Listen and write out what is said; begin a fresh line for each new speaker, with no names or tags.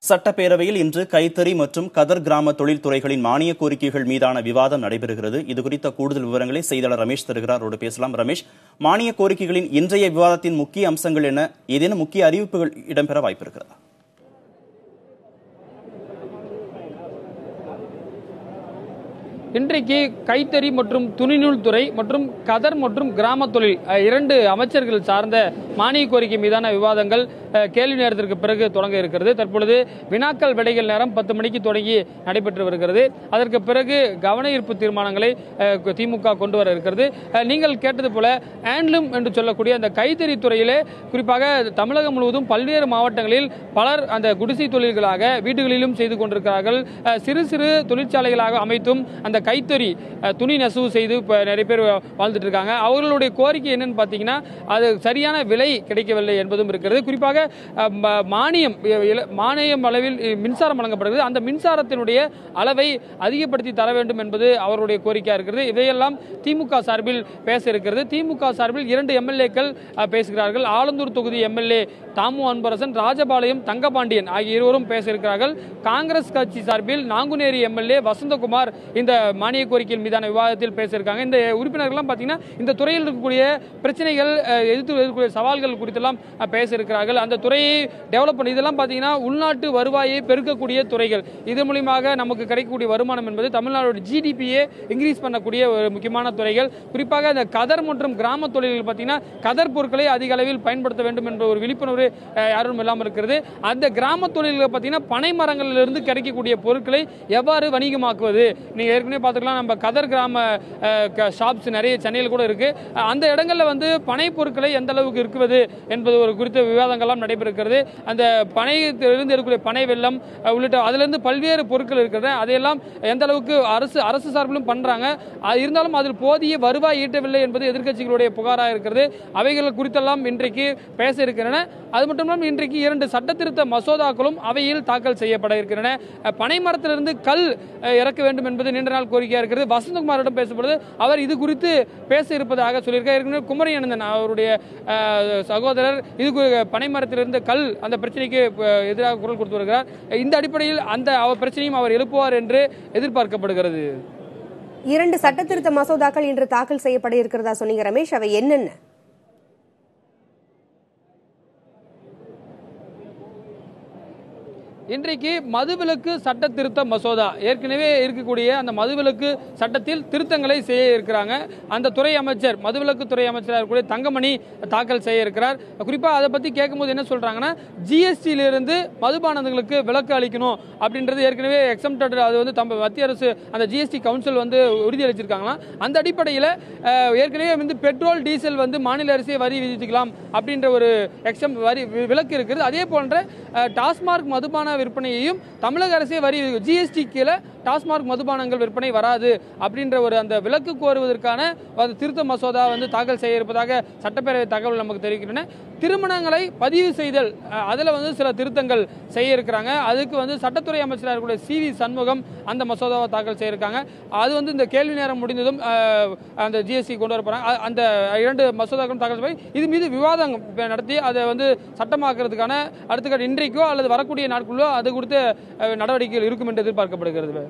சட்டப்பேரவையில் இன்று கைத்தறி மற்றும் கதர் கிராம தொழில்துறைகளின் மானிய கோரிக்கைகள் மீதான விவாதம் நடைபெறுகிறது. இதுகுறித்த கூடுதல் விவரங்களை செய்தியாளர் ரமேஷ் தருகிறார். பேசலாம். ரமேஷ், மானிய கோரிக்கைகளின் இன்றைய விவாதத்தின் முக்கிய அம்சங்கள் என்ன? ஏதேனும் முக்கிய அறிவிப்புகள் இடம்பெற வாய்ப்பிருக்கிறதா?
இன்றைக்கு கைத்தறி மற்றும் துணிநூல் துறை மற்றும் கதர் மற்றும் கிராம தொழில் இரண்டு அமைச்சர்கள் சார்ந்த மானிய கோரிக்கை மீதான விவாதங்கள் கேள்வி நேரத்திற்கு பிறகு தொடங்க இருக்கிறது. தற்பொழுது வினாக்கள் விடைகள் நேரம் 10 மணிக்கு தொடங்கி நடைபெற்று வருகிறது. அதற்கு பிறகு கவன ஈர்ப்பு தீர்மானங்களை திமுக கொண்டு வர இருக்கிறது. நீங்கள் கேட்டது போல ஹேண்ட்லூம் என்று சொல்லக்கூடிய அந்த கைத்தறி துறையிலே குறிப்பாக தமிழகம் முழுவதும் பல்வேறு மாவட்டங்களில் பலர் அந்த குடிசை தொழில்களாக வீடுகளிலும் செய்து கொண்டிருக்கிறார்கள். சிறு சிறு தொழிற்சாலைகளாக அமைத்தும் அந்த கைத்தறி துணி நெசவு செய்து நிறைய பேர் வாழ்ந்துட்டு இருக்காங்க. அவர்களுடைய கோரிக்கை என்னன்னு பார்த்தீங்கன்னா, அது சரியான விலை கிடைக்கவில்லை என்பதும் இருக்கிறது. குறிப்பாக மானியம் அளவில் மின்சாரம் வழங்கப்படுகிறது. அந்த மின்சாரத்தினுடைய அளவை அதிகப்படுத்தி தர வேண்டும் என்பது அவருடைய கோரிக்கையா இருக்கிறது. இதையெல்லாம் திமுக சார்பில் பேச இருக்கிறது. திமுக சார்பில் 2 எம்எல்ஏக்கள் பேசுகிறார்கள். ஆலந்தூர் தொகுதி எம்எல்ஏ தாமு அன்பரசன், ராஜபாளையம் தங்கபாண்டியன் ஆகிய இருவரும் பேச இருக்கிறார்கள். காங்கிரஸ் கட்சி சார்பில் நாங்குநேரி எம்எல்ஏ வசந்தகுமார் இந்த மானிய கோரிக்கையின் மீதான விவாதத்தில் பேச இருக்காங்க. இந்த உறுப்பினர்கள்லாம் பார்த்தீங்கன்னா இந்த துறையில் இருக்கக்கூடிய பிரச்சனைகள், எதிர்க்கக்கூடிய சவால்கள் குறித்தெல்லாம் பேச இருக்கிறார்கள். அந்த துறையை டெவலப் பண்ணி இதெல்லாம் பார்த்தீங்கன்னா உள்நாட்டு வருவாயை பெருக்கக்கூடிய துறைகள். இது மூலமாக நமக்கு கிடைக்கக்கூடிய வருமானம் என்பது தமிழ்நாடு ஜிடிபியை இன்க்ரீஸ் பண்ணக்கூடிய ஒரு முக்கியமான துறைகள். குறிப்பாக இந்த கதர் மற்றும் கிராம தொழில்கள் பார்த்தீங்கன்னா கதர் பொருட்களை அதிக அளவில் பயன்படுத்த வேண்டும் என்ற ஒரு விழிப்புணர்வு யாரும் இல்லாமல் இருக்கிறது. அந்த கிராம தொழில்கள் பார்த்தீங்கன்னா பனை மரங்களிலிருந்து கிடைக்கக்கூடிய பொருட்களை எவ்வாறு வணிகமாக்குவது. நீங்க ஏற்கனவே பார்த்துக்கலாம், நம்ம கதர் கிராம ஷாப்ஸ் நிறைய சென்னையில் கூட இருக்கு. அந்த இடங்களில் வந்து பனை பொருட்களை எந்த அளவுக்கு இருக்குவது என்பது ஒரு குறித்த விவாதங்கள்லாம் நடைபெறுகிறது. அந்த பனையிலிருந்து இருக்கக்கூடிய பனை வெல்லம் உள்ளிட்ட அதிலிருந்து பல்வேறு பொருட்கள் இருக்கிறது. அதையெல்லாம் எந்த அளவுக்கு அரசு சார்பிலும் பண்றாங்க. இருந்தாலும் அதில் போதிய வருவாய் ஈட்டவில்லை என்பது எதிர்க்கட்சிகளுடைய புகாராக இருக்கிறது. அவைகள் குறித்தெல்லாம் இன்றைக்கு பேச இருக்கின்றன. அது மட்டுமல்லாமல் இன்றைக்கு 2 சட்ட திருத்த மசோதாக்களும் அவையில் தாக்கல் செய்யப்பட இருக்கின்றன. பனை மரத்திலிருந்து கல் இறக்க வேண்டும் என்பது நீண்ட நாள் கோரிக்கையா இருக்கிறது. வசந்தகுமாரிடம் பேசப்படுது. அவர் இது குறித்து பேச இருப்பதாக சொல்லியிருக்கார். குமரியனந்தன் அவருடைய சகோதரர் இது பனை மரத்திலிருந்து கல் அந்த பிரச்சனைக்கு எதிராக குரல் கொடுத்து வருகிறார். இந்த அடிப்படையில் அந்த பிரச்சனையும் அவர் எழுப்புவார் என்று எதிர்பார்க்கப்படுகிறது.
2 சட்ட திருத்த மசோதாக்கள் இன்று தாக்கல் செய்யப்பட இருக்கிறதா சொன்னீங்க ரமேஷ், அவை என்னென்ன?
இன்றைக்கு மதுவிலக்கு சட்ட திருத்த மசோதா ஏற்கனவே இருக்கக்கூடிய அந்த மதுவிலக்கு சட்டத்தில் திருத்தங்களை செய்ய இருக்கிறாங்க. அந்த துறை அமைச்சர், மதுவிலக்கு துறை அமைச்சராக இருக்கக்கூடிய தங்கமணி தாக்கல் செய்ய இருக்கிறார். குறிப்பாக அதை பத்தி கேட்கும்போது என்ன சொல்றாங்கன்னா, ஜிஎஸ்டியிலிருந்து மதுபானங்களுக்கு விலக்கு அளிக்கணும் அப்படின்றது ஏற்கனவே எக்ஸம்டட். அது வந்து மத்திய அரசு அந்த ஜிஎஸ்டி கவுன்சில் வந்து உறுதியளிச்சிருக்காங்களாம். அந்த அடிப்படையில் ஏற்கனவே வந்து பெட்ரோல் டீசல் வந்து மாநில அரசே வரி விதித்துக்கலாம் அப்படின்ற ஒரு வரி விலக்கு இருக்கிறது. அதே போன்ற டாஸ்மார்க் மதுபான விற்பனையையும் தமிழக அரசே வரி ஜிஎஸ்டி கீழே டாஸ்மார்க் மதுபானங்கள் விற்பனை வராது அப்படின்ற ஒரு அந்த விலக்கு கோருவதற்கான திருத்த மசோதா வந்து தாக்கல் செய்ய இருப்பதாக சட்டப்பேரவை தகவல் நமக்கு தெரிவிக்கின்றன. திருமணங்களை பதிவு செய்தல் அதில் வந்து சில திருத்தங்கள் செய்ய இருக்கிறாங்க. அதுக்கு வந்து சட்டத்துறை அமைச்சராக இருக்கக்கூடிய சிவி சண்முகம் அந்த மசோதாவை தாக்கல் செய்யிருக்காங்க. அது வந்து இந்த கேள்வி நேரம் முடிந்ததும் அந்த ஜிஎஸ்டி கொண்டு வர போறாங்க. அந்த 2 மசோதாக்களும் தாக்கல் செய்ய இது மீது விவாதம் நடத்தி அதை வந்து சட்டமாக்குறதுக்கான அடுத்த இன்றைக்கோ அல்லது வரக்கூடிய நாட்களோ அது குறித்த நடவடிக்கைகள் இருக்கும் என்று எதிர்பார்க்கப்படுகிறது.